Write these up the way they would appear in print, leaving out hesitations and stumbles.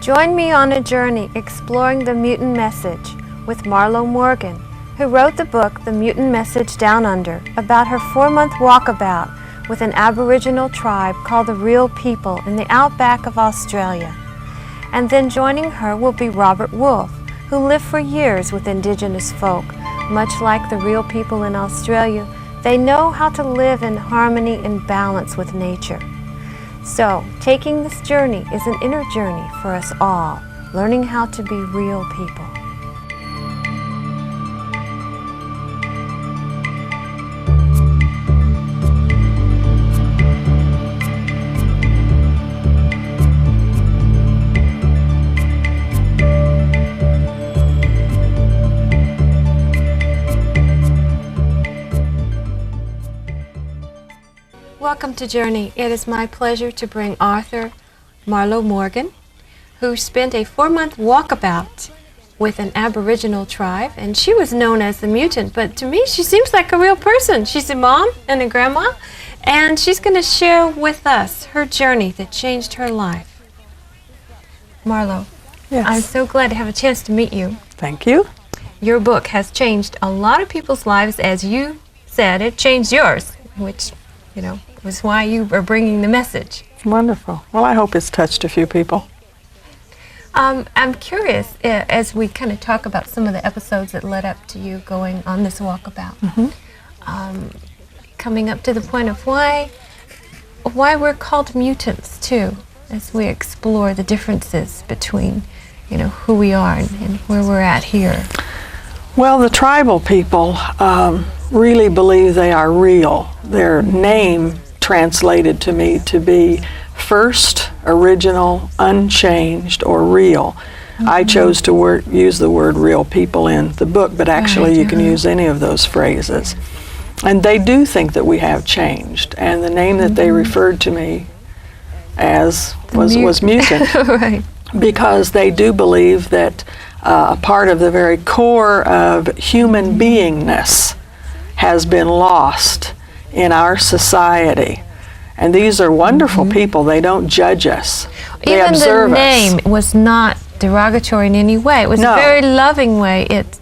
Join me on a journey exploring the mutant message with Marlo Morgan, who wrote the book The Mutant Message Down Under about her 4-month walkabout with an Aboriginal tribe called the Real People in the outback of Australia. And then joining her will be Robert Wolfe, who lived for years with Indigenous folk. Much like the Real People in Australia, they know how to live in harmony and balance with nature. So, taking this journey is an inner journey for us all, learning how to be real people. Welcome to Journey. It is my pleasure to bring author Marlo Morgan, who spent a 4-month walkabout with an Aboriginal tribe, and she was known as the Mutant, but to me she seems like a real person. She's a mom and a grandma, and she's going to share with us her journey that changed her life. Marlo, yes. I'm so glad to have a chance to meet you. Thank you. Your book has changed a lot of people's lives. As you said, it changed yours, which, you know, was why you are bringing the message. Wonderful. Well, I hope it's touched a few people. I'm curious, as we kind of talk about some of the episodes that led up to you going on this walkabout, coming up to the point of why we're called mutants too, as we explore the differences between, you know, who we are and where we're at here. Well, the tribal people really believe they are real. Their name translated to me to be first, original, unchanged, or real. I chose to use the word real people in the book, but actually you can use any of those phrases. And they do think that we have changed, and the name that they referred to me as was Mutant. Right. Because they do believe that a part of the very core of human beingness has been lost in our society. And these are wonderful people. They don't judge us. They observe us. Even the name was not derogatory in any way. It was a very loving way. It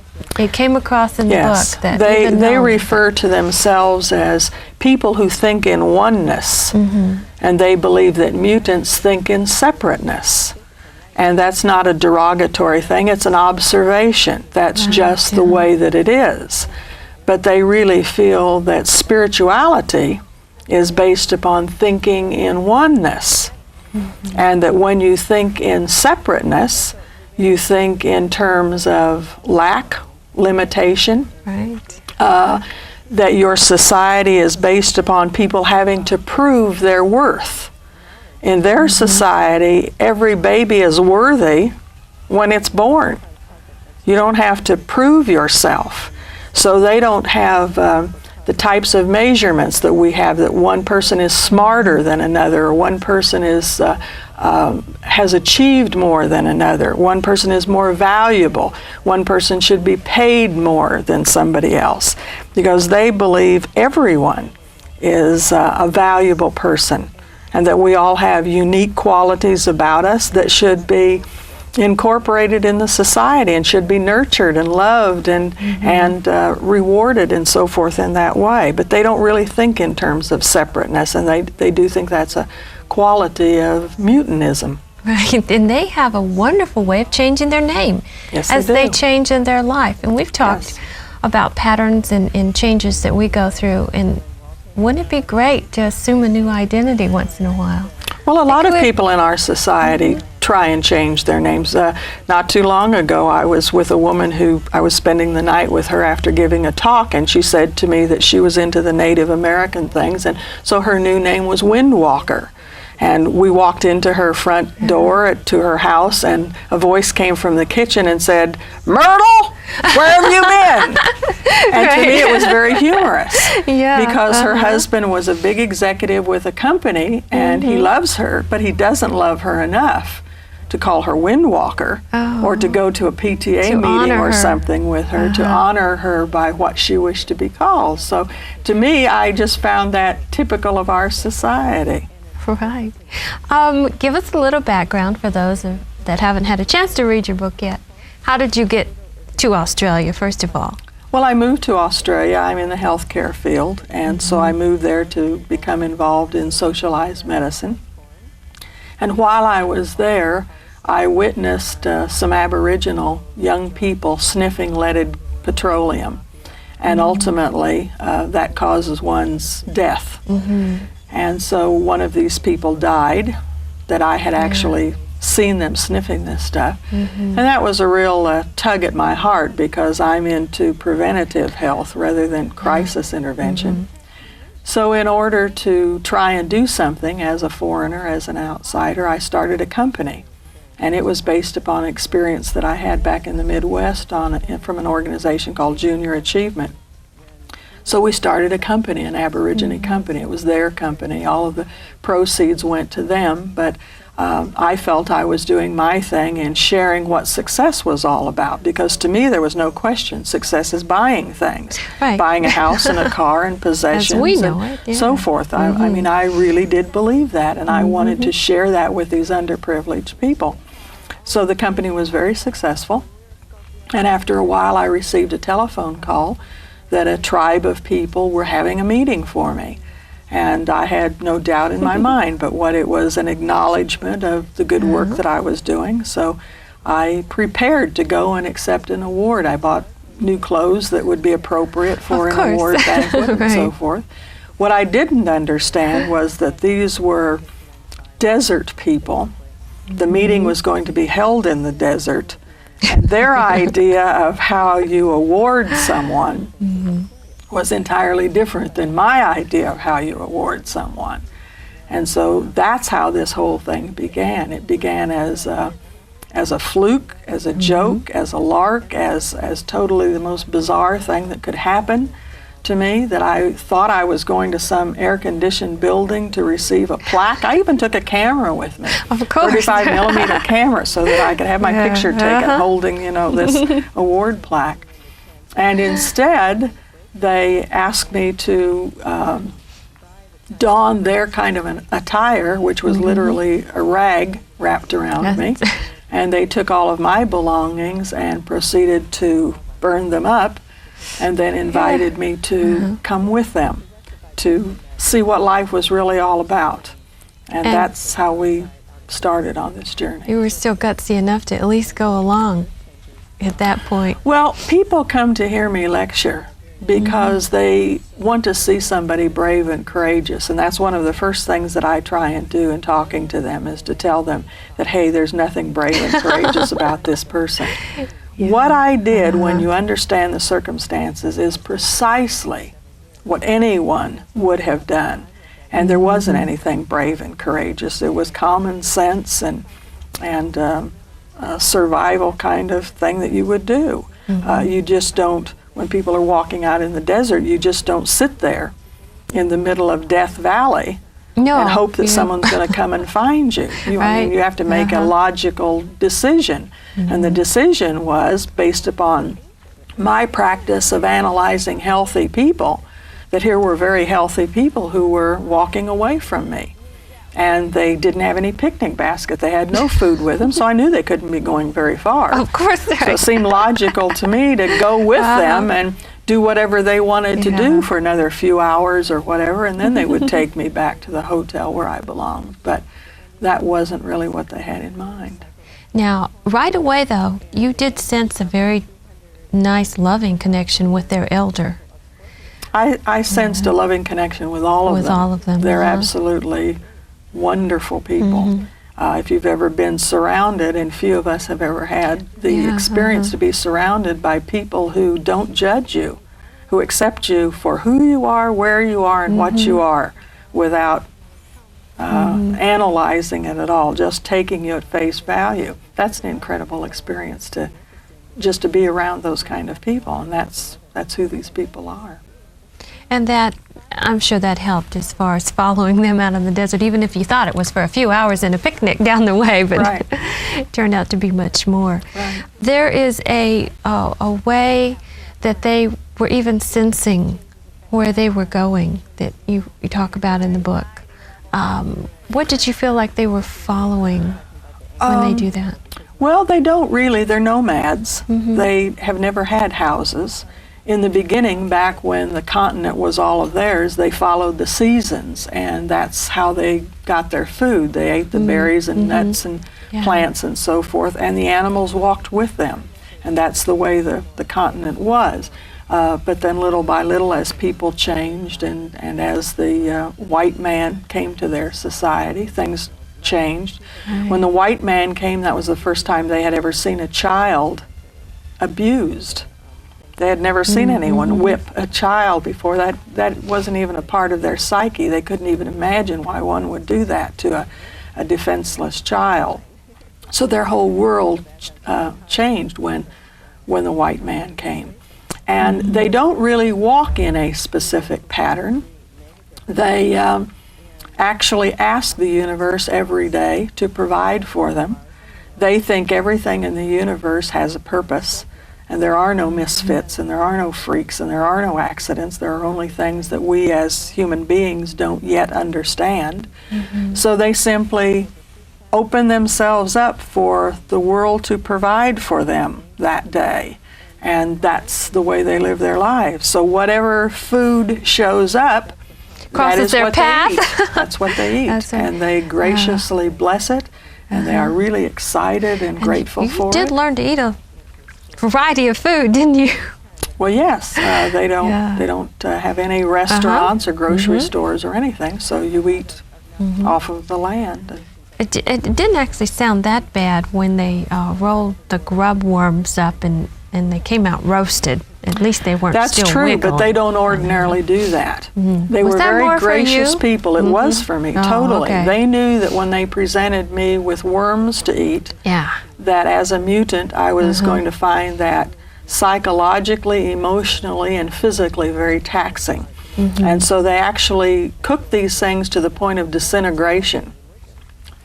came across in the book. That they refer to themselves as people who think in oneness. And they believe that mutants think in separateness. And that's not a derogatory thing. It's an observation. That's just the way that it is. But they really feel that spirituality is based upon thinking in oneness. And that when you think in separateness, you think in terms of lack, limitation. Right. That your society is based upon people having to prove their worth. In their society, every baby is worthy when it's born. You don't have to prove yourself. So they don't have the types of measurements that we have, that one person is smarter than another, or one person is has achieved more than another, one person is more valuable, one person should be paid more than somebody else, because they believe everyone is a valuable person, and that we all have unique qualities about us that should be incorporated in the society and should be nurtured and loved and rewarded and so forth in that way. But they don't really think in terms of separateness, and they do think that's a quality of mutantism. Right, and they have a wonderful way of changing their name as they change in their life. And we've talked about patterns and changes that we go through, and wouldn't it be great to assume a new identity once in a while? Well, a lot of people in our society try and change their names. Not too long ago, I was with a woman who I was spending the night with her after giving a talk, and she said to me that she was into the Native American things, and so her new name was Windwalker. And we walked into her front door to her house, and a voice came from the kitchen and said, "Myrtle, where have you been?" And to me it was very humorous, because her husband was a big executive with a company, and he loves her, but he doesn't love her enough to call her Windwalker, or to go to a PTA meeting or something with her, to honor her by what she wished to be called. So to me, I just found that typical of our society. Right. Give us a little background for those that haven't had a chance to read your book yet, how did you get to Australia, first of all? Well, I moved to Australia. I'm in the healthcare field, and so I moved there to become involved in socialized medicine. And while I was there, I witnessed some Aboriginal young people sniffing leaded petroleum, and ultimately that causes one's death. And so one of these people died that I had actually seen them sniffing this stuff. And that was a real tug at my heart, because I'm into preventative health rather than crisis intervention. So in order to try and do something as a foreigner, as an outsider, I started a company. And it was based upon experience that I had back in the Midwest from an organization called Junior Achievement. So we started a company, an Aborigine company. It was their company. All of the proceeds went to them, but I felt I was doing my thing and sharing what success was all about, because to me there was no question. Success is buying things, buying a house and a car and possessions, as we know it, so forth. I mean, I really did believe that, and I wanted to share that with these underprivileged people. So the company was very successful, and after a while I received a telephone call that a tribe of people were having a meeting for me. And I had no doubt in my mind, but what it was, an acknowledgement of the good work that I was doing. So I prepared to go and accept an award. I bought new clothes that would be appropriate for an award banquet and so forth. What I didn't understand was that these were desert people. The meeting was going to be held in the desert, and their idea of how you award someone was entirely different than my idea of how you award someone. And so that's how this whole thing began. It began as a fluke, as a joke, as a lark, as totally the most bizarre thing that could happen to me, that I thought I was going to some air-conditioned building to receive a plaque. I even took a camera with me, of course, 35 millimeter camera, so that I could have my picture taken holding, you know, this award plaque. And instead, they asked me to don their kind of an attire, which was literally a rag wrapped around me. And they took all of my belongings and proceeded to burn them up, and then invited me to come with them to see what life was really all about. And that's how we started on this journey. You were still gutsy enough to at least go along at that point. Well, people come to hear me lecture because they want to see somebody brave and courageous, and that's one of the first things that I try and do in talking to them, is to tell them that, hey, there's nothing brave and courageous about this person. What I did, when you understand the circumstances, is precisely what anyone would have done, and there wasn't anything brave and courageous. It was common sense and a survival kind of thing that you would do. You just don't, when people are walking out in the desert, you just don't sit there in the middle of Death Valley and hope that someone's going to come and find you. I mean, you have to make a logical decision. And the decision was based upon my practice of analyzing healthy people, that here were very healthy people who were walking away from me. And they didn't have any picnic basket. They had no food with them, so I knew they couldn't be going very far. Of course. So it seemed logical to me to go with them and do whatever they wanted to do for another few hours or whatever, and then they would take me back to the hotel where I belonged. But that wasn't really what they had in mind. Now, right away, though, you did sense a very nice, loving connection with their elder. I sensed a loving connection with all of them. With all of them. They're absolutely wonderful people. If you've ever been surrounded, and few of us have ever had the experience to be surrounded by people who don't judge you, who accept you for who you are, where you are, and what you are, without analyzing it at all, just taking you at face value. That's an incredible experience, to be around those kind of people, and that's who these people are. And that, I'm sure that helped as far as following them out in the desert, even if you thought it was for a few hours and a picnic down the way, but it turned out to be much more. There is a way that they were even sensing where they were going that you talk about in the book. What did you feel like they were following? when they do that? Well, they don't really. They're nomads. They have never had houses. In the beginning, back when the continent was all of theirs, they followed the seasons, and that's how they got their food. They ate the berries and nuts and plants and so forth, and the animals walked with them. And that's the way the continent was. But then little by little, as people changed and as the white man came to their society, things changed. Right. When the white man came, that was the first time they had ever seen a child abused. They had never seen anyone whip a child before. That wasn't even a part of their psyche. They couldn't even imagine why one would do that to a defenseless child. So their whole world changed when the white man came. And they don't really walk in a specific pattern. They actually ask the universe every day to provide for them. They think everything in the universe has a purpose, and there are no misfits, and there are no freaks, and there are no accidents. There are only things that we as human beings don't yet understand. So they simply open themselves up for the world to provide for them that day. And that's the way they live their lives. So whatever food shows up, that is their what path. they eat. That's what they eat. That's right. And they graciously bless it, and they are really excited and grateful for it. You did learn to eat a variety of food, didn't you? Well, yes. They don't have any restaurants or grocery stores or anything, so you eat off of the land. It didn't actually sound that bad when they rolled the grub worms up and they came out roasted. At least they weren't That's still true, wiggling. but they don't ordinarily do that. They Was were that very more for gracious you? people. It was for me, totally. Okay. They knew that when they presented me with worms to eat, that as a mutant I was going to find that psychologically, emotionally, and physically very taxing. And so they actually cooked these things to the point of disintegration.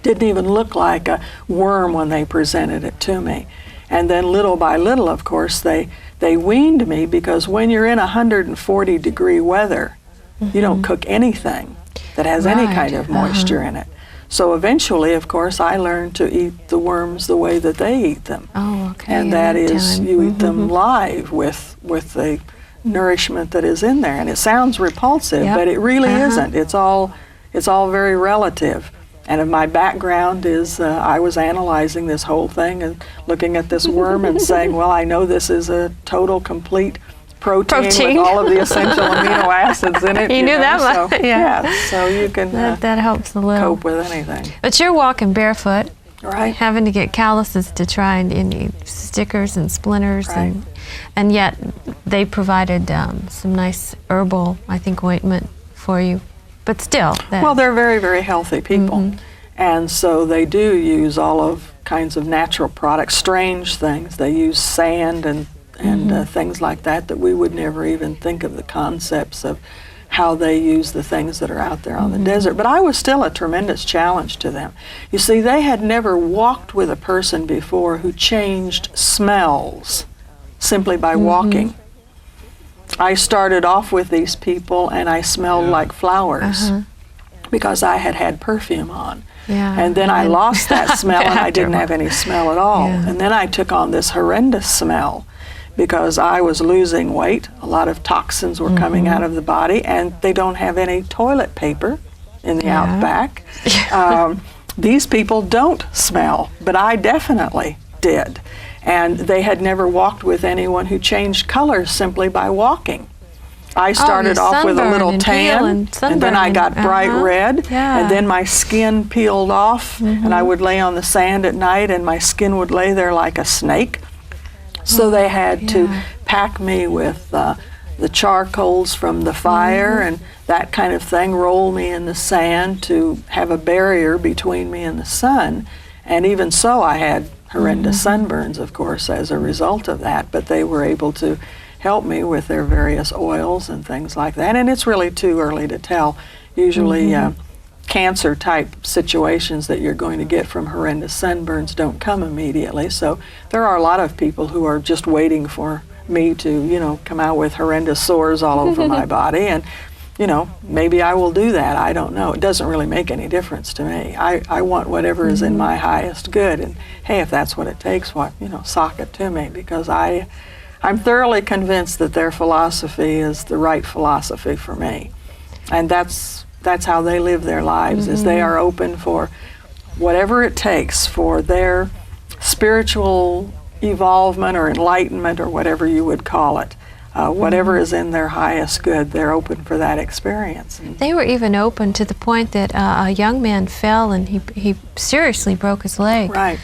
Didn't even look like a worm when they presented it to me. And then little by little, of course, they weaned me, because when you're in 140-degree weather, you don't cook anything that has any kind of moisture in it. So eventually, of course, I learned to eat the worms the way that they eat them. Oh, okay. And that is, you eat them live with the nourishment that is in there. And it sounds repulsive, but it really isn't. It's all very relative. And if my background is, I was analyzing this whole thing and looking at this worm and saying, well, I know this is a total, complete protein with all of the essential amino acids in it. You knew that much. So, so you can that helps a little. cope with anything. But you're walking barefoot, right? Having to get calluses to try and stickers and splinters, and yet they provided some nice herbal, I think, ointment for you. But still, well, they're very, very healthy people, and so they do use all of kinds of natural products, strange things. They use sand and things like that we would never even think of the concepts of how they use the things that are out there on the desert. But I was still a tremendous challenge to them. You see, they had never walked with a person before who changed smells simply by walking. I started off with these people and I smelled like flowers because I had had perfume on. And then I lost that smell and I didn't have any smell at all. And then I took on this horrendous smell because I was losing weight. A lot of toxins were coming out of the body, and they don't have any toilet paper in the outback. These people don't smell, but I definitely did. And they had never walked with anyone who changed colors simply by walking. I started off with a little tan, and then I got bright red, and then my skin peeled off, and I would lay on the sand at night, and my skin would lay there like a snake. So they had to pack me with the charcoals from the fire and that kind of thing, roll me in the sand to have a barrier between me and the sun. And even so, I had horrendous sunburns, of course, as a result of that, but they were able to help me with their various oils and things like that. And it's really too early to tell. Usually cancer-type situations that you're going to get from horrendous sunburns don't come immediately. So there are a lot of people who are just waiting for me to, come out with horrendous sores all over my body. And you know, maybe I will do that. I don't know. It doesn't really make any difference to me. I want whatever is in my highest good. And hey, if that's what it takes, sock it to me, because I'm thoroughly convinced that their philosophy is the right philosophy for me. And that's how they live their lives, is they are open for whatever it takes for their spiritual evolvement or enlightenment or whatever you would call it. Whatever is in their highest good, they're open for that experience. They were even open to the point that a young man fell and he seriously broke his leg. Right.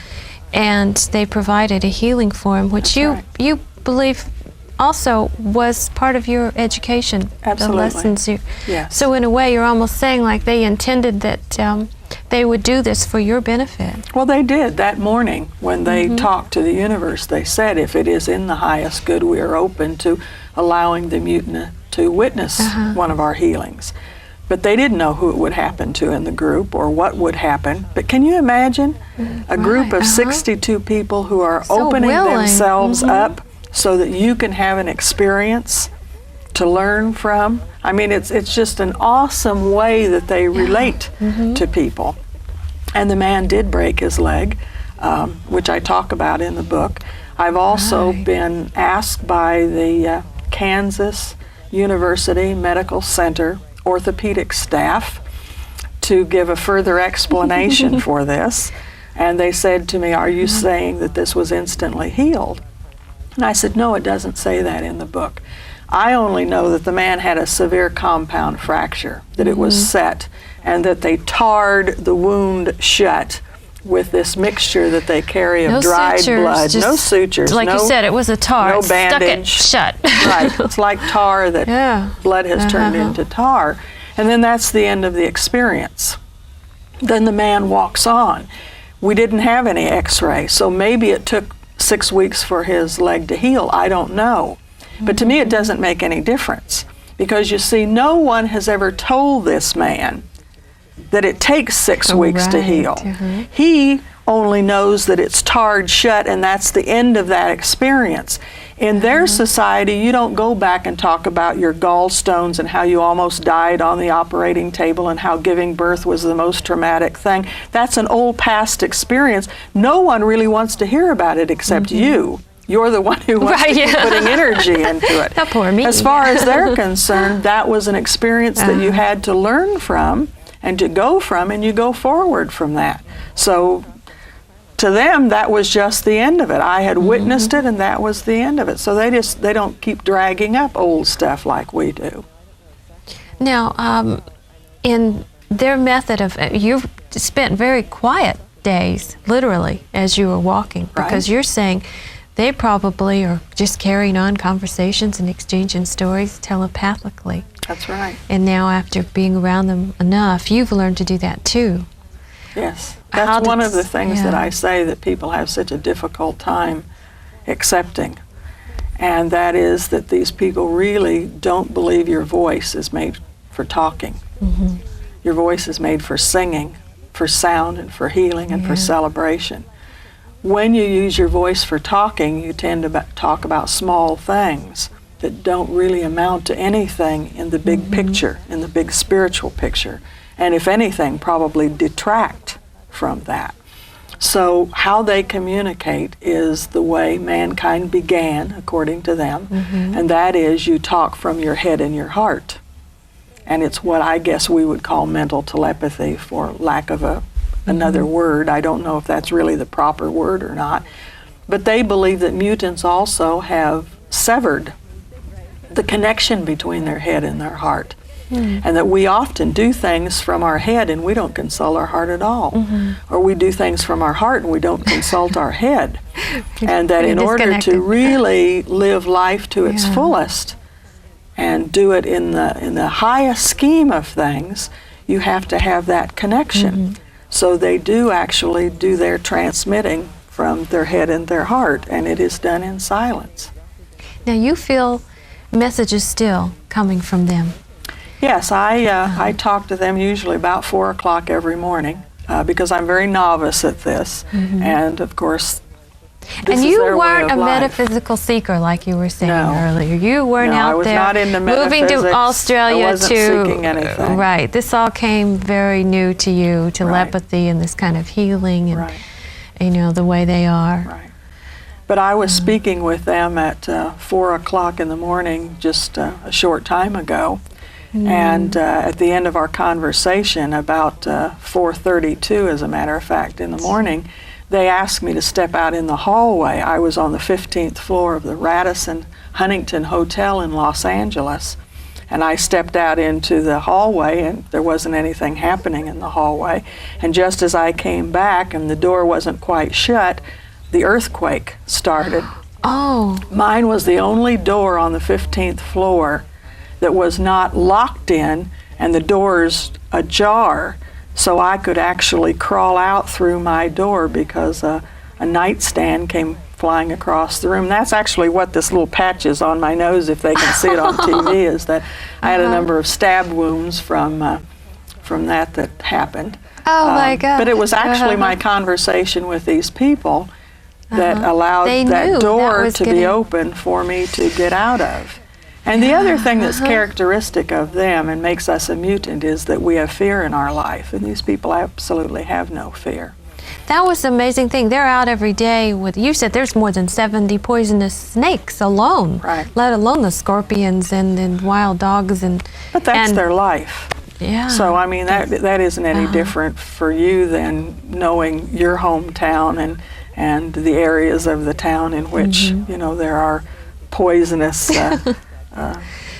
And they provided a healing for him, which you believe also was part of your education. Absolutely. The lessons you. Yes. So in a way, you're almost saying like they intended that they would do this for your benefit. Well, they did that morning when they talked to the universe. They said, if it is in the highest good, we are open to allowing the mutant to witness one of our healings. But they didn't know who it would happen to in the group or what would happen. But can you imagine a group of 62 people who are so opening willing. themselves up so that you can have an experience to learn from? I mean, it's just an awesome way that they relate to people. And the man did break his leg, which I talk about in the book. I've also been asked by the Kansas University Medical Center orthopedic staff to give a further explanation for this. And they said to me, are you saying that this was instantly healed? And I said, no, it doesn't say that in the book. I only know that the man had a severe compound fracture, that it was set, and that they tarred the wound shut with this mixture that they carry of dried blood. No sutures. Like you said, it was a tar. No It bandage. Stuck it shut. Right. It's like tar that blood has turned into tar. And then that's the end of the experience. Then the man walks on. We didn't have any x-ray, so maybe it took 6 weeks for his leg to heal. I don't know. But to me, it doesn't make any difference, because you see, no one has ever told this man that it takes 6 weeks to heal. He only knows that it's tarred shut, and that's the end of that experience. In their society, you don't go back and talk about your gallstones and how you almost died on the operating table and how giving birth was the most traumatic thing. That's an old past experience. No one really wants to hear about it except you. You're the one who wants to keep putting energy into it. That poor me. As far as they're concerned, that was an experience that you had to learn from and to go from, and you go forward from that. So to them, that was just the end of it. I had witnessed it, and that was the end of it. So they don't keep dragging up old stuff like we do. Now, in their method of, you've spent very quiet days, literally, as you were walking, because you're saying they probably are just carrying on conversations and exchanging stories telepathically. That's right. And now, after being around them enough, you've learned to do that too. Yes. That's one of the things that I say that people have such a difficult time accepting. And that is that these people really don't believe your voice is made for talking. Your voice is made for singing, for sound, and for healing, and for celebration. When you use your voice for talking, you tend to talk about small things that don't really amount to anything in the big picture, in the big spiritual picture. And if anything, probably detract from that. So how they communicate is the way mankind began, according to them, and that is you talk from your head and your heart. And it's what I guess we would call mental telepathy, for lack of another word. I don't know if that's really the proper word or not. But they believe that mutants also have severed the connection between their head and their heart. And that we often do things from our head and we don't consult our heart at all. Or we do things from our heart and we don't consult our head. And that in order to really live life to its fullest and do it in the highest scheme of things, you have to have that connection. So they do actually do their transmitting from their head and their heart, and it is done in silence. Now you feel messages still coming from them? Yes, I talk to them usually about 4 o'clock every morning because I'm very novice at this. And of course, This And is you their way weren't of a life. metaphysical seeker like you were saying No. earlier. You weren't No, I out was there not into moving metaphysics. to Australia I wasn't seeking anything. Right. This all came very new to you, telepathy and this kind of healing and Right. you know the way they are. Right. But I was speaking with them at 4 o'clock in the morning just a short time ago. And at the end of our conversation, about 4:32, as a matter of fact, in the morning, they asked me to step out in the hallway. I was on the 15th floor of the Radisson Huntington Hotel in Los Angeles. And I stepped out into the hallway, and there wasn't anything happening in the hallway. And just as I came back and the door wasn't quite shut, the earthquake started. Oh. Mine was the only door on the 15th floor that was not locked in and the doors ajar, so I could actually crawl out through my door because a nightstand came flying across the room. That's actually what this little patch is on my nose, if they can see it on TV, is that I had a number of stab wounds from that happened. Oh my God. But it was actually my conversation with these people that allowed They knew that that door was to be open for me to get out of. And the other thing that's characteristic of them and makes us a mutant is that we have fear in our life, and these people absolutely have no fear. That was the amazing thing. They're out every day with, you said there's more than 70 poisonous snakes alone, Right. let alone the scorpions and wild dogs. But that's and, their life. Yeah. So, I mean, that isn't any different for you than knowing your hometown and the areas of the town in which, you know, there are poisonous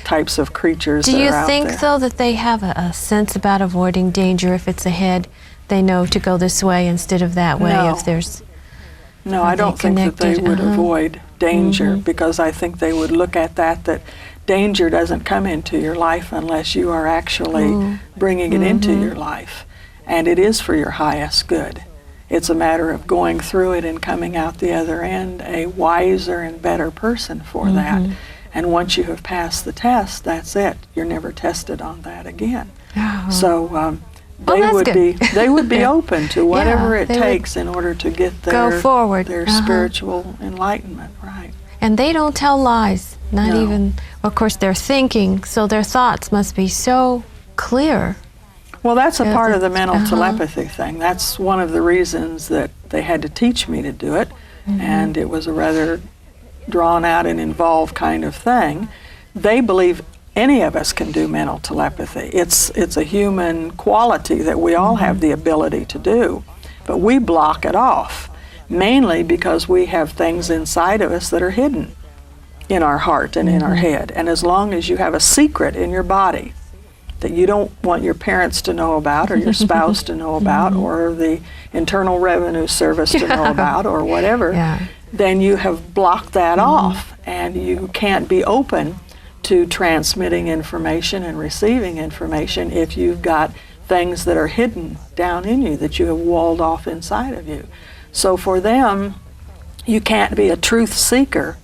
types of creatures Do that you are out think, there. though, that they have a sense about avoiding danger if it's ahead? They know to go this way instead of that way No. if there's... No, Are I don't they think that they connected? would avoid danger because I think they would look at that danger doesn't come into your life unless you are actually bringing it into your life. And it is for your highest good. It's a matter of going through it and coming out the other end a wiser and better person for that. And once you have passed the test, that's it. You're never tested on that again. So they would be open to whatever it takes in order to get go forward. their spiritual enlightenment, right. And they don't tell lies, not No. even, of course, they're thinking, so their thoughts must be so clear. Well, that's a Yeah, part of the that's- mental telepathy thing. That's one of the reasons that they had to teach me to do it, and it was a rather drawn out and involved kind of thing. They believe any of us can do mental telepathy. It's a human quality that we all have the ability to do, but we block it off, mainly because we have things inside of us that are hidden in our heart and in our head. And as long as you have a secret in your body that you don't want your parents to know about or your spouse to know about or the Internal Revenue Service to know about or whatever, then you have blocked that off and you can't be open to transmitting information and receiving information if you've got things that are hidden down in you that you have walled off inside of you. So for them, you can't be a truth seeker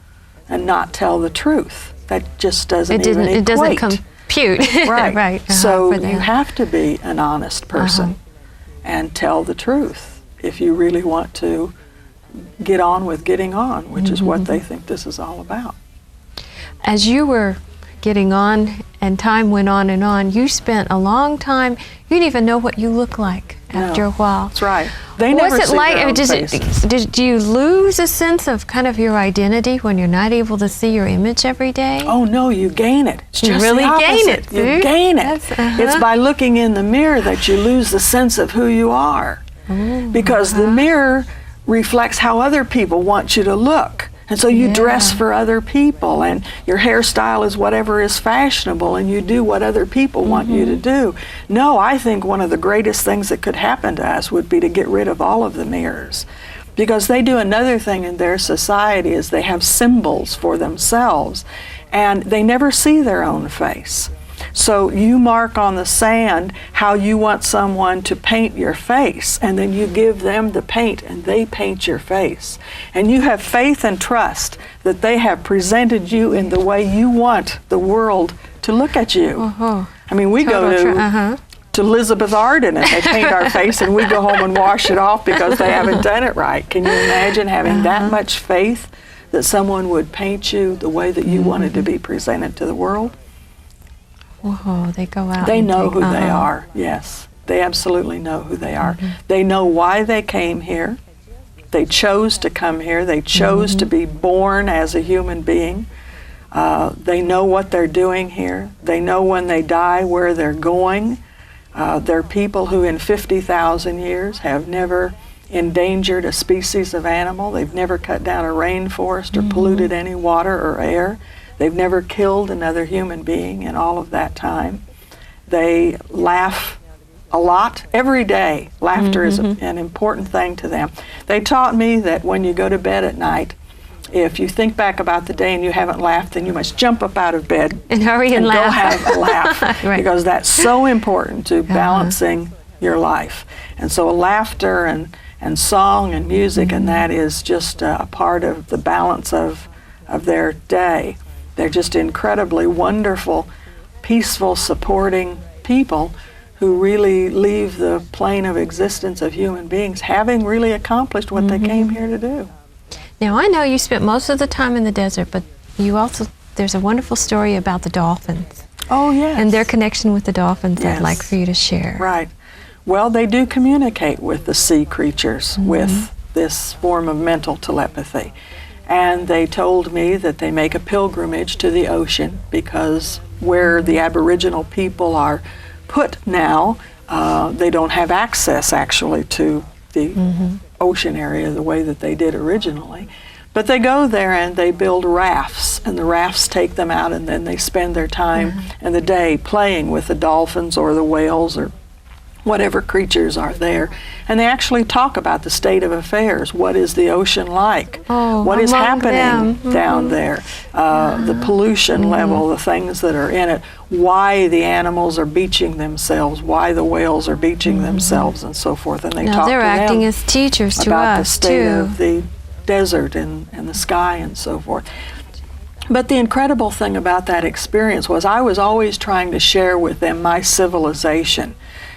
and not tell the truth. That just doesn't even equate. It doesn't compute. Right. Right. So for them. you have to be an honest person and tell the truth if you really want to get on with getting on, which is what they think this is all about. As you were getting on and time went on and on, you spent a long time, you didn't even know what you look like after a while. That's right. They never see their own faces. Do you lose a sense of kind of your identity when you're not able to see your image every day? Oh no, you gain it. It's You just really the gain opposite. it, You see? gain it. That's- It's by looking in the mirror that you lose the sense of who you are. Because the mirror reflects how other people want you to look. And so you dress for other people, and your hairstyle is whatever is fashionable, and you do what other people want you to do. No, I think one of the greatest things that could happen to us would be to get rid of all of the mirrors. Because they do another thing in their society is they have symbols for themselves, and they never see their own face. So you mark on the sand how you want someone to paint your face, and then you give them the paint and they paint your face. And you have faith and trust that they have presented you in the way you want the world to look at you. I mean, we go to to Elizabeth Arden and they paint our face and we go home and wash it off because they haven't done it right. Can you imagine having that much faith that someone would paint you the way that you wanted to be presented to the world? Whoa, they go out. They know who they are, yes. They absolutely know who they are. They know why they came here. They chose to come here. They chose to be born as a human being. They know what they're doing here. They know when they die where they're going. They're people who in 50,000 years have never endangered a species of animal. They've never cut down a rainforest or polluted any water or air. They've never killed another human being in all of that time. They laugh a lot every day. Laughter is an important thing to them. They taught me that when you go to bed at night, if you think back about the day and you haven't laughed, then you must jump up out of bed and hurry and laugh. Go have a laugh. Right. Because that's so important to balancing your life. And so laughter and song and music and that is just a part of the balance of their day. They're just incredibly wonderful, peaceful, supporting people who really leave the plane of existence of human beings having really accomplished what they came here to do. Now, I know you spent most of the time in the desert, but you also, there's a wonderful story about the dolphins. Oh, yes. And their connection with the dolphins I'd like for you to share. Right. Well, they do communicate with the sea creatures with this form of mental telepathy. And they told me that they make a pilgrimage to the ocean because where the Aboriginal people are put now, they don't have access actually to the ocean area the way that they did originally. But they go there and they build rafts, and the rafts take them out, and then they spend their time and the day playing with the dolphins or the whales or whatever creatures are there. And they actually talk about the state of affairs. What is the ocean like? What is happening down there? The pollution level, the things that are in it, why the animals are beaching themselves, why the whales are beaching themselves, and so forth. And they talk to they're them acting as teachers to about us, the state too. of the desert and the sky and so forth. But the incredible thing about that experience was I was always trying to share with them my civilization.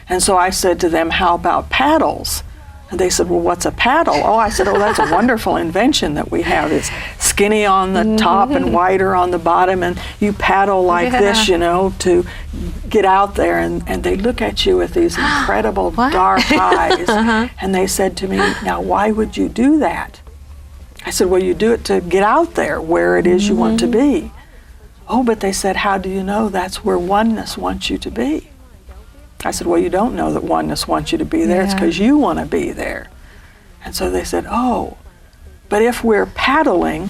And so I said to them, how about paddles? And they said, well, what's a paddle? Oh, I said, oh, that's a wonderful invention that we have. It's skinny on the top and wider on the bottom, and you paddle like this, you know, to get out there. And they look at you with these incredible dark eyes. And they said to me, now, why would you do that? I said, well, you do it to get out there where it is you want to be. Oh, but they said, how do you know that's where oneness wants you to be? I said, well, you don't know that oneness wants you to be there. It's because you want to be there. And so they said, oh, but if we're paddling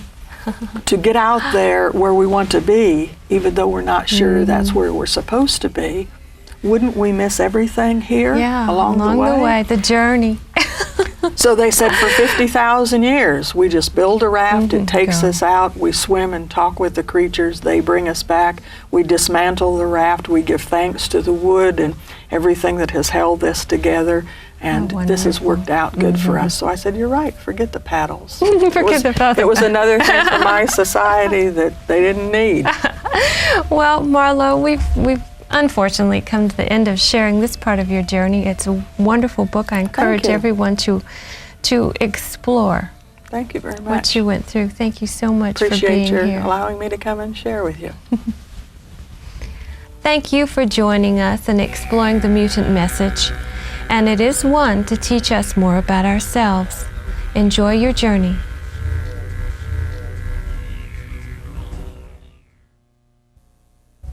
to get out there where we want to be, even though we're not sure that's where we're supposed to be, wouldn't we miss everything here along the way? The journey. So they said for 50,000 years, we just build a raft, it takes us out, we swim and talk with the creatures, they bring us back, we dismantle the raft, we give thanks to the wood and everything that has held this together, and this has worked out good for us. So I said, you're right, forget the paddles. It was another thing for my society that they didn't need. Well, Marlo, we've unfortunately come to the end of sharing this part of your journey. It's a wonderful book. I encourage everyone to explore. Thank you very much. What you went through. Thank you so much for being here. Appreciate your allowing me to come and share with you. Thank you for joining us and exploring the mutant message. And it is one to teach us more about ourselves. Enjoy your journey.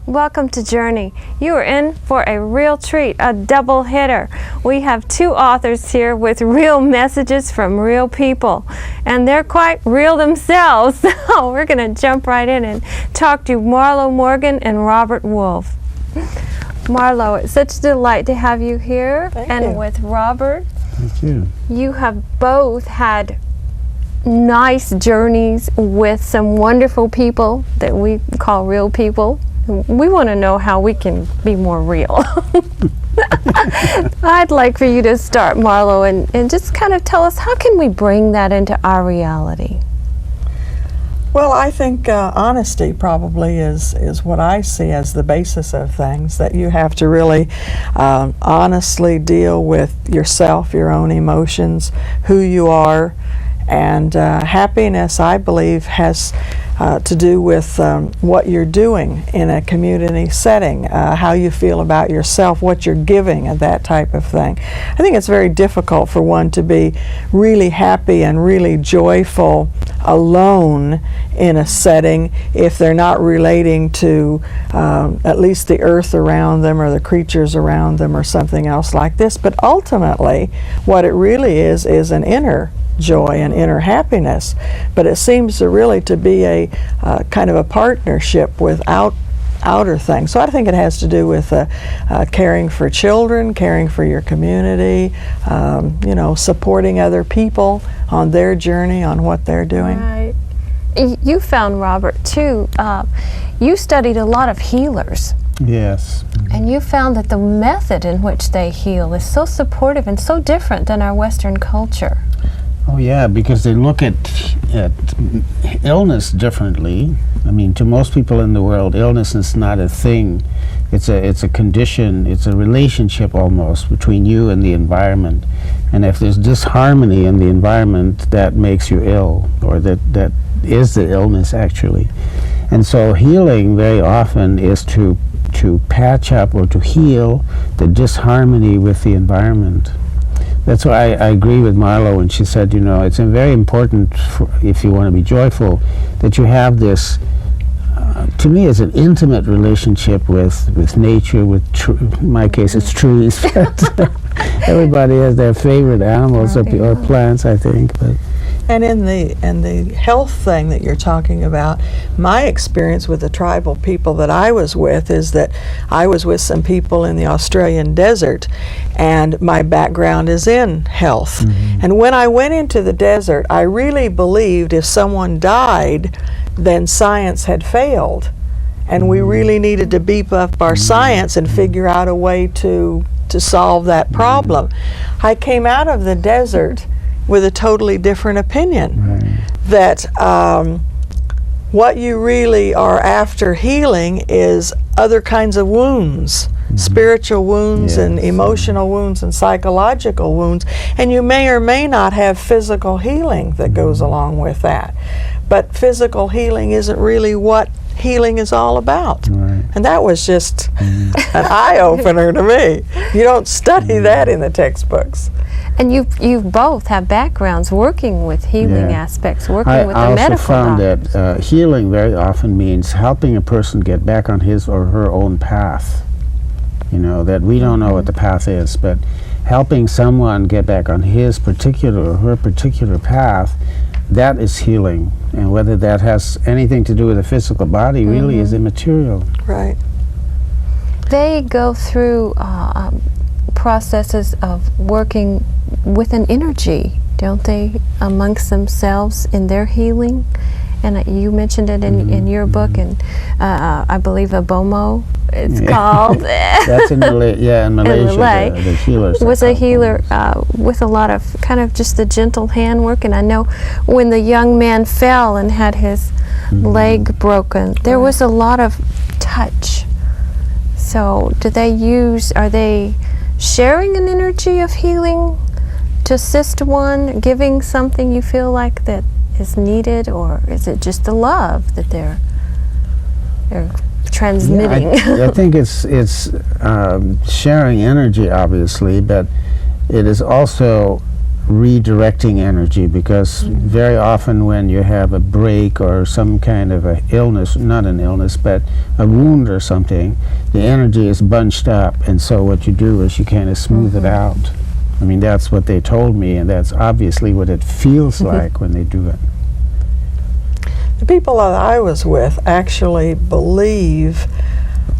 Welcome to Journey. You are in for a real treat, a double hitter. We have two authors here with real messages from real people, and they're quite real themselves. So we're going to jump right in and talk to Marlo Morgan and Robert Wolfe. Marlo, it's such a delight to have you here. Thank you. With Robert. Thank you. You have both had nice journeys with some wonderful people that we call real people. We want to know how we can be more real. I'd like for you to start, Marlo, and just kind of tell us, how can we bring that into our reality? Well, I think honesty probably is what I see as the basis of things, that you have to really honestly deal with yourself, your own emotions, who you are, and happiness, I believe, has to do with what you're doing in a community setting, how you feel about yourself, what you're giving, and that type of thing. I think it's very difficult for one to be really happy and really joyful alone in a setting if they're not relating to at least the earth around them or the creatures around them or something else like this. But ultimately, what it really is an inner joy and inner happiness, but it seems to really to be a kind of a partnership without outer things. So I think it has to do with caring for children, caring for your community, you know, supporting other people on their journey, on what they're doing. Right. You found, Robert, too, you studied a lot of healers. Yes. And you found that the method in which they heal is so supportive and so different than our Western culture. Oh yeah, because they look at illness differently. I mean, to most people in the world, illness is not a thing. It's a condition. It's a relationship almost between you and the environment. And if there's disharmony in the environment, that makes you ill, or that is the illness actually. And so healing very often is to patch up or to heal the disharmony with the environment. That's why I agree with Marlo when she said, you know, it's very important if you want to be joyful that you have this, to me, it's an intimate relationship with nature, in my case it's trees, but everybody has their favorite animals or plants, I think. But And in the health thing that you're talking about, my experience with the tribal people that I was with is that I was with some people in the Australian desert, and my background is in health. Mm-hmm. And when I went into the desert, I really believed if someone died, then science had failed. And we really needed to beef up our science and figure out a way to solve that problem. I came out of the desert with a totally different opinion, that what you really are after healing is other kinds of wounds, spiritual wounds and emotional wounds and psychological wounds, and you may or may not have physical healing that goes along with that. But physical healing isn't really what healing is all about. And that was just an eye-opener to me. You don't study that in the textbooks. And you both have backgrounds working with healing aspects, working with the medical I also found that healing very often means helping a person get back on his or her own path. You know, that we don't know what the path is, but helping someone get back on his particular or her particular path, that is healing. And whether that has anything to do with the physical body really is immaterial. Right. They go through processes of working with an energy, don't they, amongst themselves in their healing? And you mentioned it in your book, and I believe Abomo, it's called. That's in Malaysia. In Malaysia, the healers was a healer with a lot of kind of just the gentle handwork. And I know when the young man fell and had his leg broken, there was a lot of touch. So are they sharing an energy of healing to assist one, giving something you feel like that is needed, or is it just the love that they're transmitting? I think it's sharing energy, obviously, but it is also redirecting energy, because very often when you have a break or some kind of a illness, not an illness, but a wound or something, the energy is bunched up, and so what you do is you kind of smooth it out. I mean, that's what they told me, and that's obviously what it feels like when they do it. The people that I was with actually believe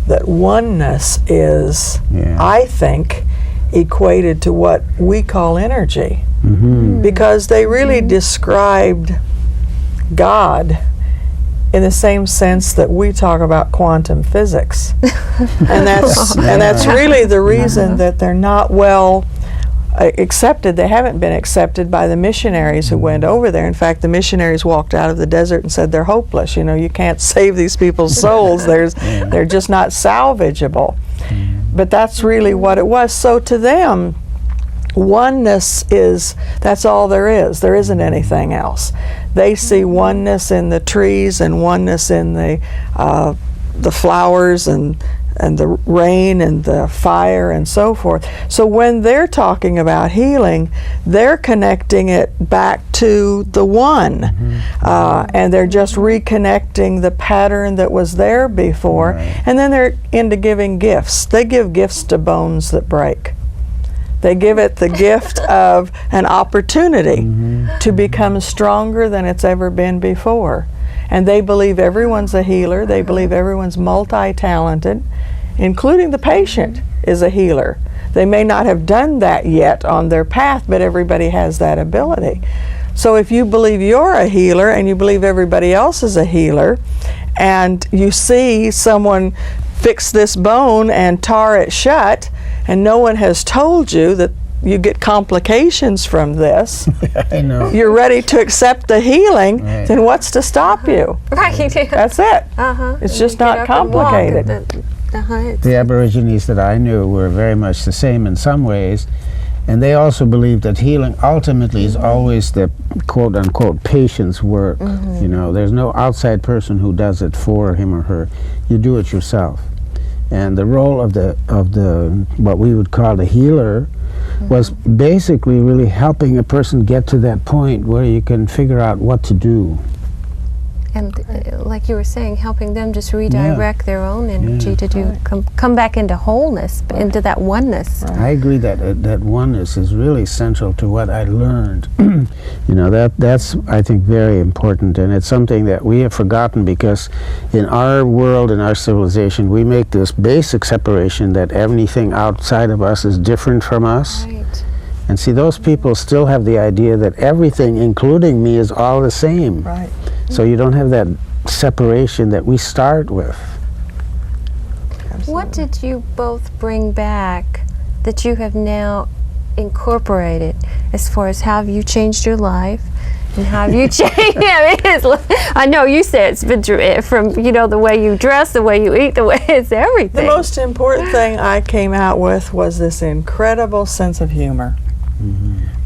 that oneness is, I think, equated to what we call energy. Because they really described God in the same sense that we talk about quantum physics. And that's really the reason that they're not well accepted. They haven't been accepted by the missionaries who went over there. In fact, the missionaries walked out of the desert and said they're hopeless. You know, you can't save these people's souls. They're just not salvageable. But that's really what it was. So to them, oneness that's all there is. There isn't anything else. They see oneness in the trees and oneness in the flowers and the rain and the fire and so forth. So when they're talking about healing, they're connecting it back to the one. And they're just reconnecting the pattern that was there before. And then they're into giving gifts. They give gifts to bones that break. They give it the gift of an opportunity to become stronger than it's ever been before. And they believe everyone's a healer. They believe everyone's multi-talented, including the patient is a healer. They may not have done that yet on their path, but everybody has that ability. So if you believe you're a healer and you believe everybody else is a healer, and you see someone fix this bone and tar it shut, and no one has told you that you get complications from this, I know. you're ready to accept the healing, then what's to stop you? Right. That's it. It's just not complicated. The Aborigines that I knew were very much the same in some ways, and they also believed that healing ultimately is always the quote-unquote patient's work. You know, there's no outside person who does it for him or her. You do it yourself. And the role of the what we would call the healer was basically really helping a person get to that point where you can figure out what to do. And like you were saying, helping them just redirect their own energy to come back into wholeness, into that oneness. I agree that that oneness is really central to what I learned. You know, that's I think very important, and it's something that we have forgotten, because in our world, in our civilization, we make this basic separation that anything outside of us is different from us. Right. And see, those people still have the idea that everything, including me, is all the same. Right. So you don't have that separation that we start with. Absolutely. What did you both bring back that you have now incorporated, as far as how have you changed your life and how have you changed? I know you said it's been from, you know, the way you dress, the way you eat, the way it's everything. The most important thing I came out with was this incredible sense of humor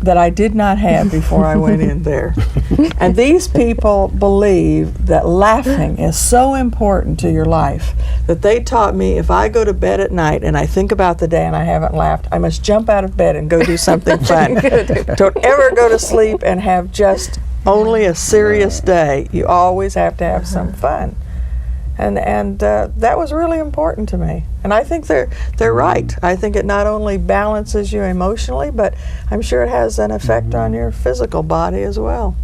that I did not have before I went in there. And these people believe that laughing is so important to your life that they taught me if I go to bed at night and I think about the day and I haven't laughed, I must jump out of bed and go do something fun. Don't ever go to sleep and have just only a serious day. You always have to have some fun. And that was really important to me. And I think they're right. I think it not only balances you emotionally, but I'm sure it has an effect on your physical body as well.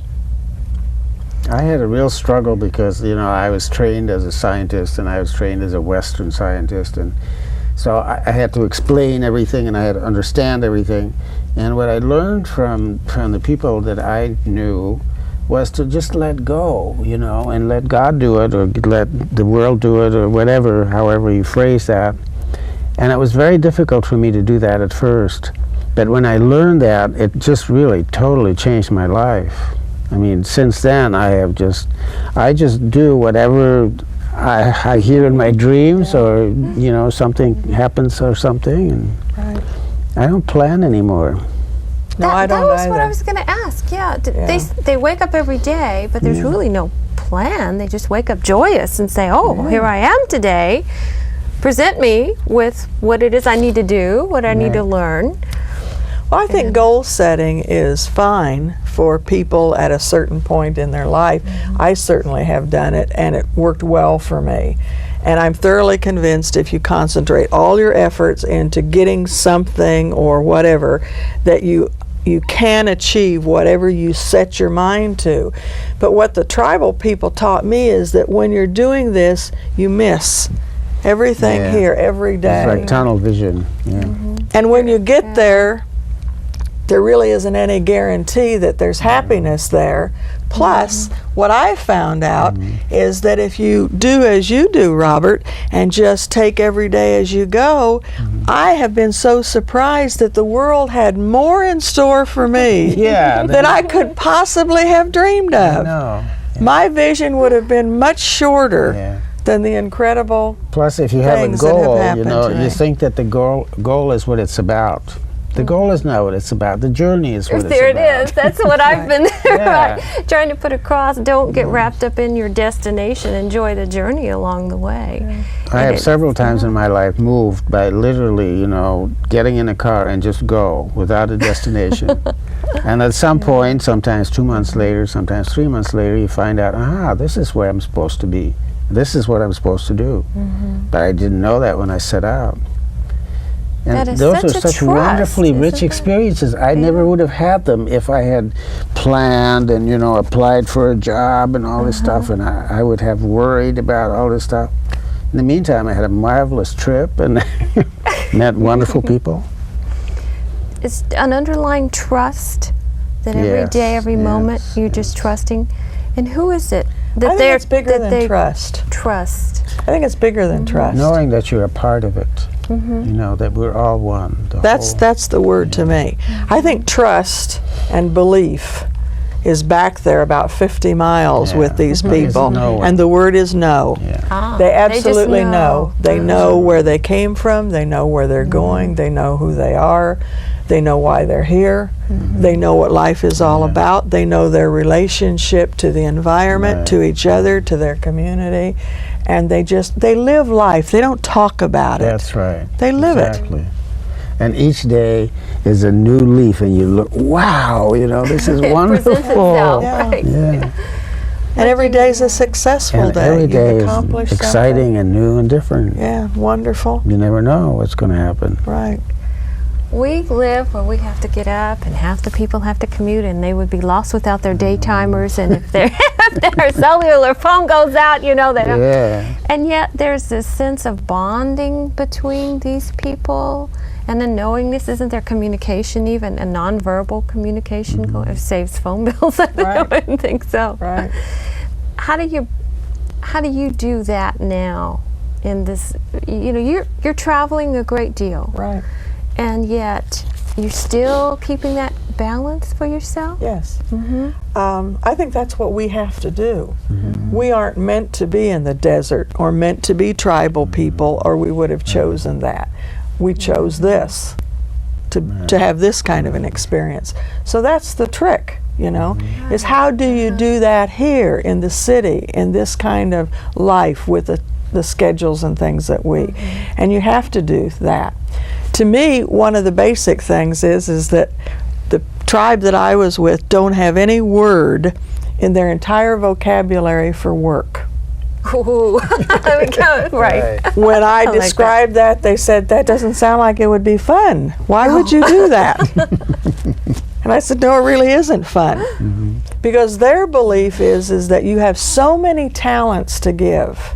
I had a real struggle because, you know, I was trained as a scientist and I was trained as a Western scientist, and so I had to explain everything and I had to understand everything. And what I learned from the people that I knew was to just let go, you know, and let God do it, or let the world do it, or whatever, however you phrase that. And it was very difficult for me to do that at first. But when I learned that, it just really totally changed my life. I mean, since then, I just do whatever I hear in my dreams, or, you know, something happens or something, and I don't plan anymore. No, I don't that was either. what I was going to ask. Yeah, they wake up every day, but there's really no plan. They just wake up joyous and say, "Oh, here I am today. Present me with what it is I need to do, what I need to learn." Well, I think goal setting is fine for people at a certain point in their life. I certainly have done it, and it worked well for me. And I'm thoroughly convinced if you concentrate all your efforts into getting something or whatever, that you can achieve whatever you set your mind to. But what the tribal people taught me is that when you're doing this, you miss everything here every day. It's like tunnel vision. And when you get there, there really isn't any guarantee that there's happiness there. Plus, what I found out is that if you do as you do, Robert, and just take every day as you go, I have been so surprised that the world had more in store for me than I could possibly have dreamed of. My vision would have been much shorter than the incredible Plus, if you have a goal, you know, today. you think that the goal is what it's about. The goal is not what it's about. The journey is what it's There about. it is. That's what I've been Yeah. trying to put across. Don't get wrapped up in your destination. Enjoy the journey along the way. I have several times in my life moved by literally, you know, getting in a car and just go without a destination. And at some point, sometimes 2 months later, sometimes 3 months later, you find out, this is where I'm supposed to be. This is what I'm supposed to do. But I didn't know that when I set out. And That is those such are a such trust, wonderfully rich isn't it? experiences. I never would have had them if I had planned and, you know, applied for a job and all this stuff, and I would have worried about all this stuff. In the meantime, I had a marvelous trip and met wonderful people. It's an underlying trust that every Yes, day, every moment, yes, you're just trusting. And who is it that I think they're it's bigger that than they trust. trust? I think it's bigger than trust. Knowing that you're a part of it, you know, that we're all one. That's the word to me. I think trust and belief is back there about 50 miles with these It's people, knowing. and the word is know. They absolutely just know. They know where they came from, they know where they're going, they know who they are, they know why they're here, they know what life is all about, they know their relationship to the environment, to each other, to their community, and they live life. They don't talk about it. That's right. They live it. Exactly. And each day is a new leaf, and you look, wow, you know, this is wonderful. Presents itself, right? Yeah. And every day is a successful And day. every day You've is accomplished exciting and new and different. something. Yeah, wonderful. You never know what's going to happen. Right. We live where we have to get up, and half the people have to commute, and they would be lost without their daytimers. And if their cellular phone goes out, you know they don't. Yeah. And yet there's this sense of bonding between these people, and then knowing this isn't their communication, even a nonverbal communication. It saves phone bills. I wouldn't think so. Right. How do you do that now? In this, you know, you're traveling a great deal. Right. And yet, you're still keeping that balance for yourself? Yes. I think that's what we have to do. We aren't meant to be in the desert or meant to be tribal people, or we would have chosen that. We chose this to have this kind of an experience. So that's the trick, you know, is how do you do that here in the city, in this kind of life with the schedules and things that and you have to do that. To me, one of the basic things is that the tribe that I was with don't have any word in their entire vocabulary for work. Ooh. Right. When I like described that, they said, that doesn't sound like it would be fun. Why would you do that? And I said, no, it really isn't fun. Because their belief is that you have so many talents to give.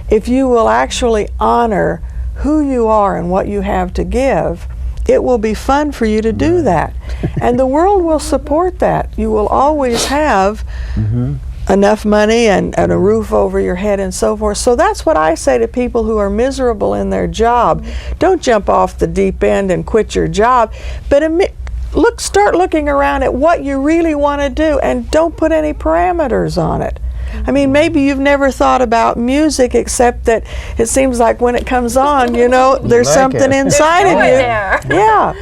If you will actually honor who you are and what you have to give, it will be fun for you to do that. And the world will support that. You will always have enough money and a roof over your head and so forth. So that's what I say to people who are miserable in their job. Don't jump off the deep end and quit your job, but start looking around at what you really want to do, and don't put any parameters on it. I mean, maybe you've never thought about music, except that it seems like when it comes on, you know, there's like something it. inside of you. There. Yeah.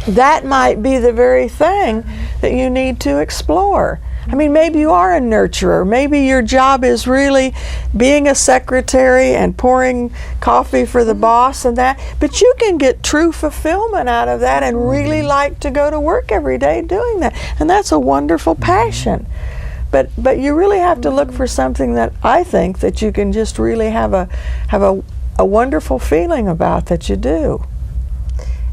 That might be the very thing that you need to explore. I mean, maybe you are a nurturer. Maybe your job is really being a secretary and pouring coffee for the boss and that. But you can get true fulfillment out of that and really like to go to work every day doing that. And that's a wonderful passion. But you really have to look for something that I think that you can just really have a wonderful feeling about that you do.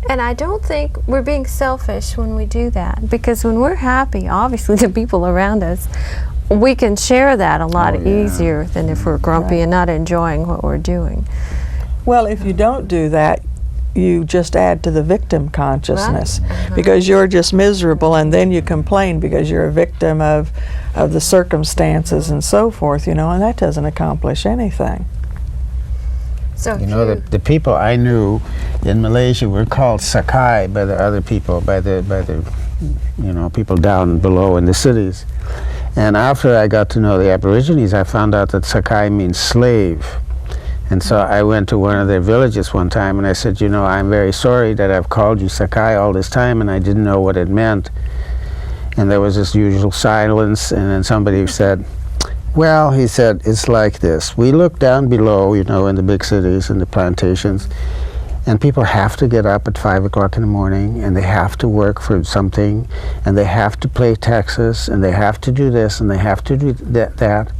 And I don't think we're being selfish when we do that, because when we're happy, obviously the people around us, we can share that a lot easier than if we're grumpy and not enjoying what we're doing. Well, if you don't do that, you just add to the victim consciousness, because you're just miserable, and then you complain because you're a victim of the circumstances and so forth, and that doesn't accomplish anything. So the people I knew in Malaysia were called Sakai by the other people, by the people down below in the cities. And after I got to know the Aborigines, I found out that Sakai means slave. And so I went to one of their villages one time and I said, I'm very sorry that I've called you Sakai all this time and I didn't know what it meant. And there was this usual silence, and then somebody said, well, he said, it's like this. We look down below, in the big cities and the plantations, and people have to get up at 5 o'clock in the morning, and they have to work for something, and they have to pay taxes, and they have to do this, and they have to do that.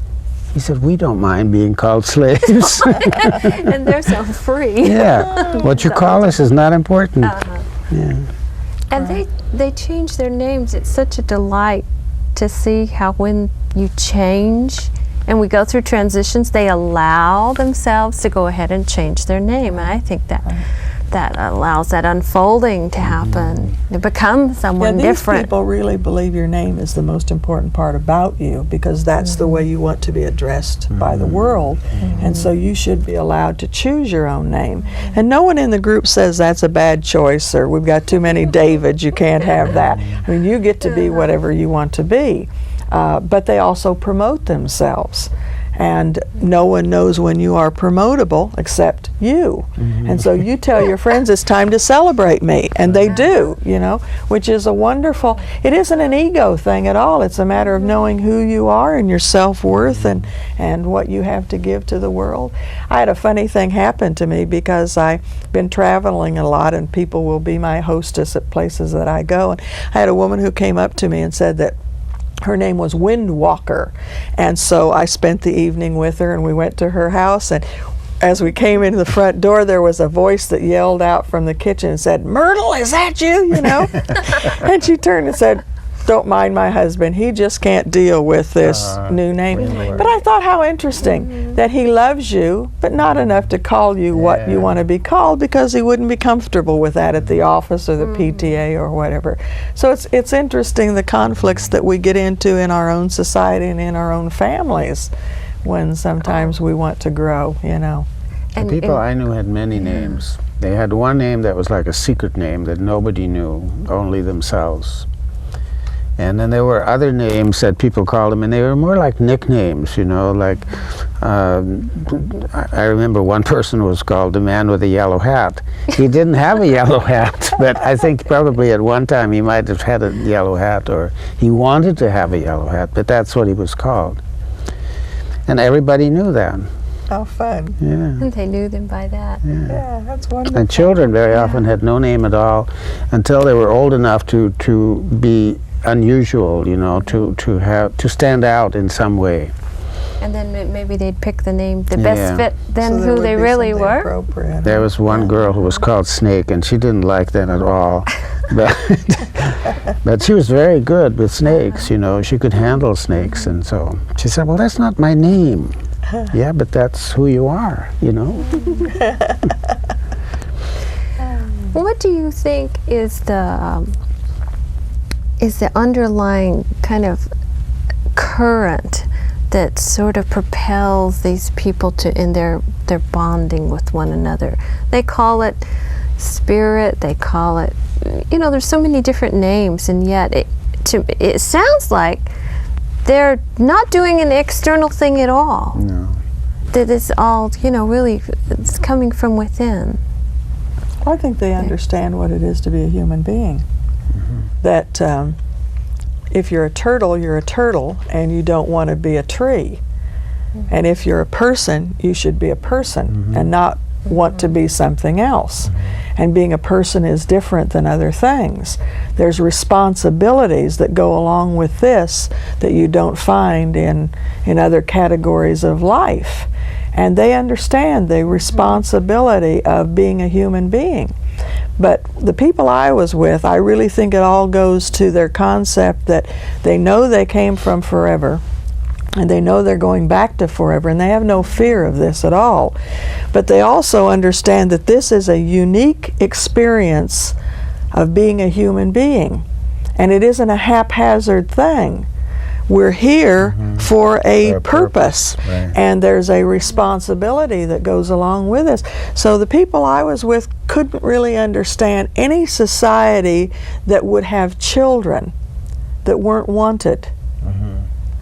He said, we don't mind being called slaves. And they're so free. Yeah. What you call us is not important. Yeah. And they change their names. It's such a delight to see how when you change and we go through transitions, they allow themselves to go ahead and change their name. And I think that allows that unfolding to happen, to become someone different. These people really believe your name is the most important part about you, because that's the way you want to be addressed by the world. And so you should be allowed to choose your own name. And no one in the group says that's a bad choice, or we've got too many Davids, you can't have that. I mean, you get to be whatever you want to be. But they also promote themselves. And no one knows when you are promotable except you. And so you tell your friends it's time to celebrate me, and they do, which is a wonderful, it isn't an ego thing at all. It's a matter of knowing who you are and your self-worth and what you have to give to the world. I had a funny thing happen to me because I've been traveling a lot, and people will be my hostess at places that I go. And I had a woman who came up to me and said that her name was Windwalker, and so I spent the evening with her, and we went to her house, and as we came into the front door, there was a voice that yelled out from the kitchen and said, "Myrtle, is that you?" And she turned and said, "Don't mind my husband, he just can't deal with this new name." But I thought, how interesting that he loves you, but not enough to call you what you want to be called, because he wouldn't be comfortable with that at the office or the PTA or whatever. So it's interesting, the conflicts that we get into in our own society and in our own families when sometimes we want to grow, The people I knew had many names. They had one name that was like a secret name that nobody knew, only themselves. And then there were other names that people called them, and they were more like nicknames, like, I remember one person was called the man with a yellow hat. He didn't have a yellow hat, but I think probably at one time he might have had a yellow hat, or he wanted to have a yellow hat, but that's what he was called. And everybody knew that. How fun. Yeah. And they knew them by that. Yeah, that's wonderful. And children very often had no name at all until they were old enough to be unusual, to stand out in some way. And then maybe they'd pick the name, the best fit than So who they really were. There was one girl who was called Snake, and she didn't like that at all. But she was very good with snakes, she could handle snakes, and so she said, well, that's not my name. Yeah, but that's who you are, What do you think is the underlying kind of current that sort of propels these people in their bonding with one another? They call it spirit, they call it, there's so many different names, and yet it sounds like they're not doing an external thing at all. No. That it's all, really, it's coming from within. Well, I think they understand what it is to be a human being. That if you're a turtle, and you don't want to be a tree. And if you're a person, you should be a person and not want to be something else. And being a person is different than other things. There's responsibilities that go along with this that you don't find in other categories of life. And they understand the responsibility of being a human being. But the people I was with, I really think it all goes to their concept that they know they came from forever, And they know they're going back to forever, and they have no fear of this at all. But they also understand that this is a unique experience of being a human being. And it isn't a haphazard thing. We're here for a purpose, right. and there's a responsibility that goes along with this. So the people I was with couldn't really understand any society that would have children that weren't wanted,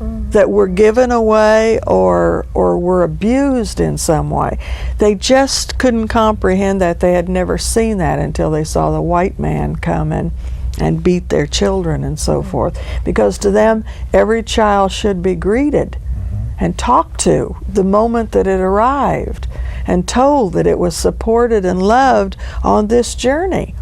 that were given away or were abused in some way. They just couldn't comprehend that. They had never seen that until they saw the white man come and beat their children and so forth. Because to them, every child should be greeted and talked to the moment that it arrived and told that it was supported and loved on this journey.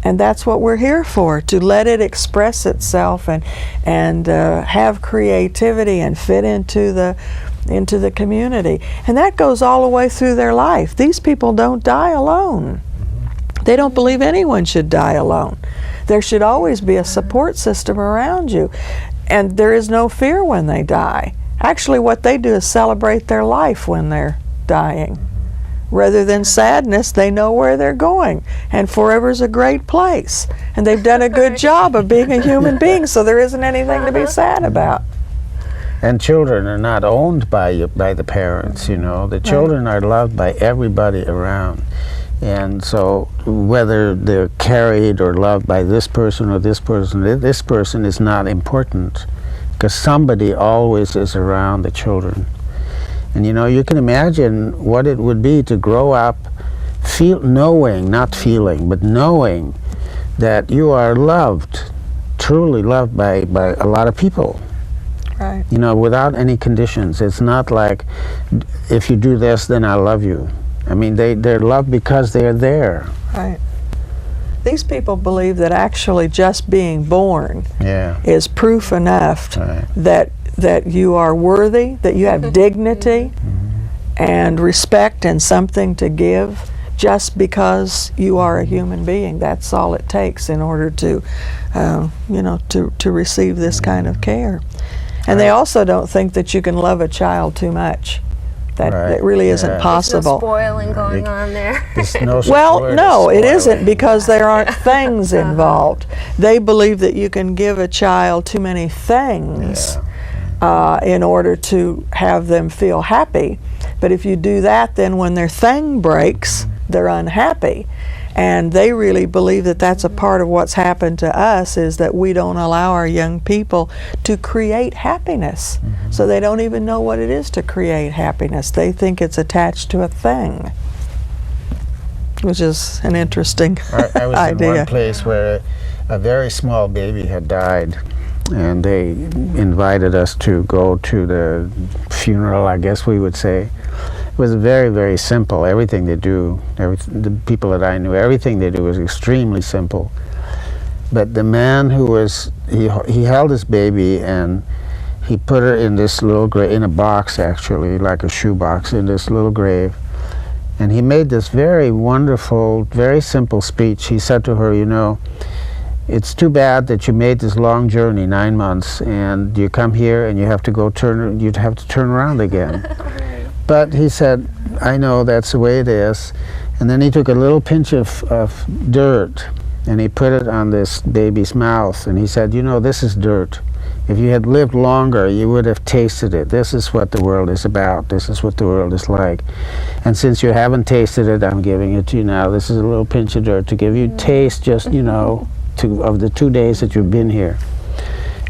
And that's what we're here for, to let it express itself and have creativity and fit into the community. And that goes all the way through their life. These people don't die alone. They don't believe anyone should die alone. There should always be a support system around you. And there is no fear when they die. Actually, what they do is celebrate their life when they're dying. Rather than sadness, they know where they're going. And forever's a great place. And they've done a good job of being a human being, so there isn't anything to be sad about. And children are not owned by the parents, you know. The children are loved by everybody around. And so whether they're carried or loved by this person or this person is not important, because somebody always is around the children. And you know, you can imagine what it would be to grow up knowing, not feeling, but knowing that you are loved, truly loved by a lot of people. Right. You know, without any conditions. It's not like, if you do this, then I love you. I mean, they're loved because they're there. Right. These people believe that actually just being born is proof enough that you are worthy, that you have dignity and respect and something to give, just because you are a human being. That's all it takes in order to, you know, to receive this kind of care. And they also don't think that you can love a child too much. That really isn't possible. There's no spoiling going on there. Well, no, it isn't, because there aren't things involved. They believe that you can give a child too many things in order to have them feel happy. But if you do that, then when their thing breaks, they're unhappy. And they really believe that that's a part of what's happened to us, is that we don't allow our young people to create happiness. So they don't even know what it is to create happiness. They think it's attached to a thing, which is an interesting I was idea. in one place where a very small baby had died, and they invited us to go to the funeral, I guess we would say. It was very, very simple. Everything they do, the people that I knew, everything they do was extremely simple. But the man who was, he held this baby and he put her in this little grave, in a box actually, like a shoebox, in this little grave. And he made this very wonderful, very simple speech. He said to her, you know, it's too bad that you made this long journey, 9 months, and you come here and you have to go you'd have to turn around again. But he said, I know that's the way it is. And then he took a little pinch of dirt and he put it on this baby's mouth, and he said, you know, this is dirt. If you had lived longer, you would have tasted it. This is what the world is about. This is what the world is like. And since you haven't tasted it, I'm giving it to you now. This is a little pinch of dirt to give you taste, just, you know, of the 2 days that you've been here.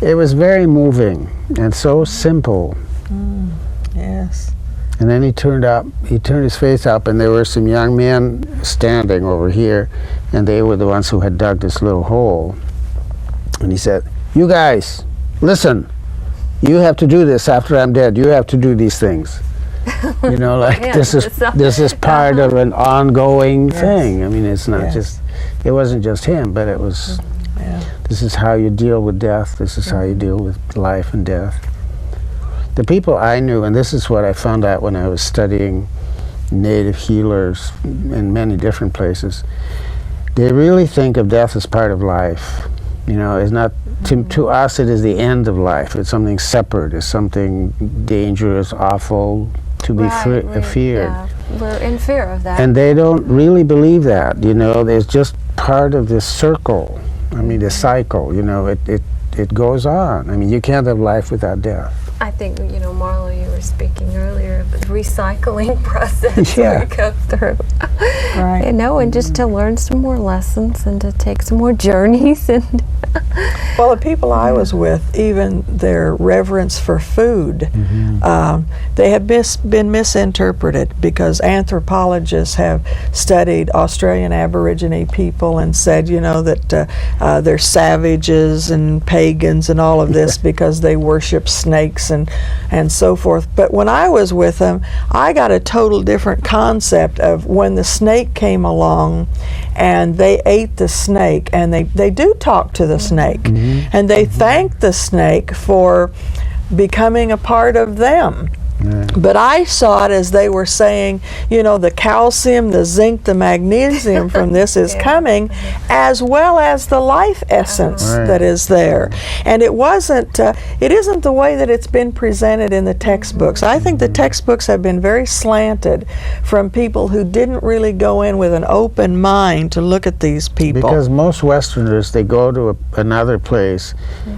It was very moving and so simple. Yes. And then he turned his face up, and there were some young men standing over here, and they were the ones who had dug this little hole. And he said, you guys, listen, you have to do this after I'm dead. You have to do these things. You know, like this is part of an ongoing thing. I mean, it's not just, it wasn't just him, but it was, this is how you deal with death. This is how you deal with life and death. The people I knew, and this is what I found out when I was studying native healers in many different places, they really think of death as part of life. You know, it's not, to us it is the end of life. It's something separate. It's something dangerous, awful, to be feared. Yeah, we're in fear of that. And they don't really believe that, you know. There's just part of this circle. I mean, the cycle, you know, it goes on. I mean, you can't have life without death. I think, you know, Marlo, you were speaking earlier of the recycling process Yeah. we go through. Right. You know, and just to learn some more lessons and to take some more journeys. And Well, the people I was with, even their reverence for food, they have been misinterpreted, because anthropologists have studied Australian Aborigine people and said, you know, that they're savages and pagans and all of this because they worship snakes and so forth. But when I was with them, I got a total different concept of when the snake came along and they ate the snake, and they do talk to the snake, and they thank the snake for becoming a part of them. But I saw it as they were saying, you know, the calcium, the zinc, the magnesium from this is coming, as well as the life essence that is there. And it isn't the way that it's been presented in the textbooks. I think the textbooks have been very slanted from people who didn't really go in with an open mind to look at these people. Because most Westerners, they go to another place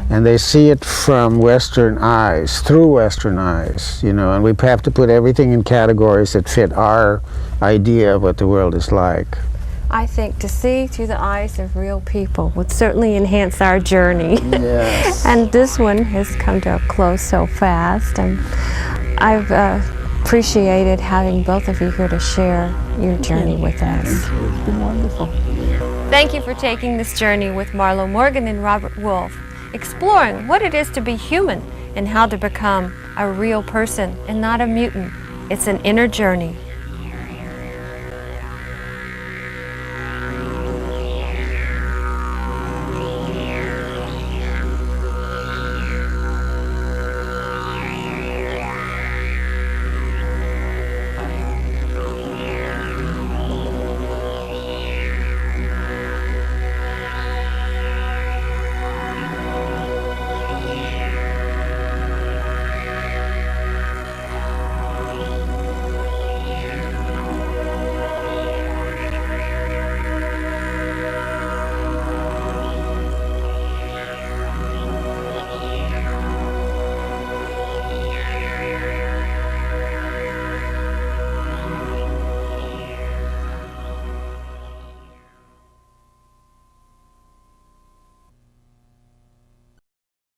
and they see it from Western eyes, through Western eyes, you know, and we have to put everything in categories that fit our idea of what the world is like. I think to see through the eyes of real people would certainly enhance our journey. Yes. And this one has come to a close so fast, and I've appreciated having both of you here to share your journey with us. It's been wonderful. Thank you for taking this journey with Marlo Morgan and Robert Wolfe, exploring what it is to be human and how to become a real person and not a mutant. It's an inner journey.